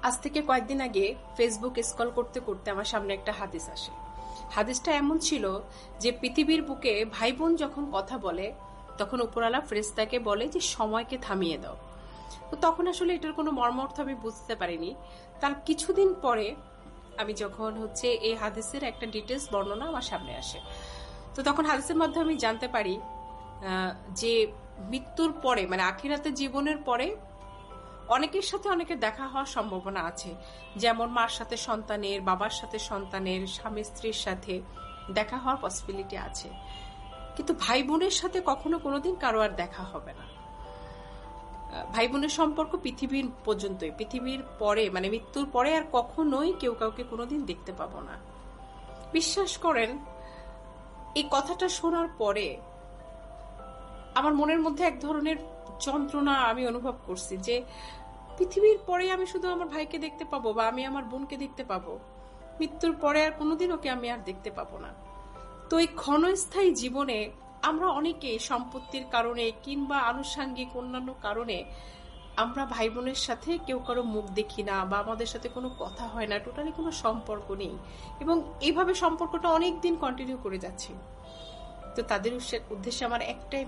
আজ থেকে কয়েকদিন আগে ফেসবুক স্ক্রল করতে করতে আমার সামনে একটা হাদিস আসে। হাদিসটা এমন ছিল যে পৃথিবীর বুকে ভাই বোন যখন কথা বলে তখন উপরালা ফেরেশতাকে বলে যে সময়কে থামিয়ে দাও। তো তখন আসলে এটার কোনো মর্মার্থ আমি বুঝতে পারিনি। তার কিছুদিন পরে আমি যখন এই হাদিসের একটা ডিটেলস বর্ণনা আমার সামনে আসে, তো তখন হাদিসের মাধ্যমে আমি জানতে পারি যে মৃত্যুর পরে মানে আখিরাতের জীবনের পরে অনেকের সাথে অনেকের দেখা হওয়ার সম্ভাবনা আছে। যেমন মার সাথে সন্তানের, বাবার সাথে সন্তানের, স্বামী স্ত্রীর সাথে দেখা হওয়ার পসিবিলিটি আছে, কিন্তু ভাই বোনের সাথে কখনো কোনোদিন কারো আর দেখা হবে না। ভাই বোনের সম্পর্ক পৃথিবীর পর্যন্তই, পৃথিবীর পরে মানে মৃত্যুর পরে আর কখনোই কেউ কাউকে কোনোদিন দেখতে পাবো না। বিশ্বাস করেন, এই কথাটা শোনার পরে আমার মনের মধ্যে এক ধরনের যন্ত্রণা আমি অনুভব করছি যে পৃথিবীর পরে আমি শুধু আমার ভাইকে দেখতে পাবো বা আমি আমার বোনকে দেখতে পাবো, মৃত্যুর পরে আর কোনোদিন ওকে আমি আর দেখতে পাবো না। তো এই ক্ষণস্থায়ী জীবনে আমরা অনেকে সম্পত্তির কারণে কিংবা আনুষঙ্গিক অন্যান্য কারণে আমরা ভাই বোনের সাথে কেউ কারো মুখ দেখি না বা আমাদের সাথে কোনো কথা হয় না, টোটালি কোনো সম্পর্ক নেই, এবং এইভাবে সম্পর্কটা অনেক দিন কন্টিনিউ করে যাচ্ছে। তো তাদের উদ্দেশ্যে আমার একটাই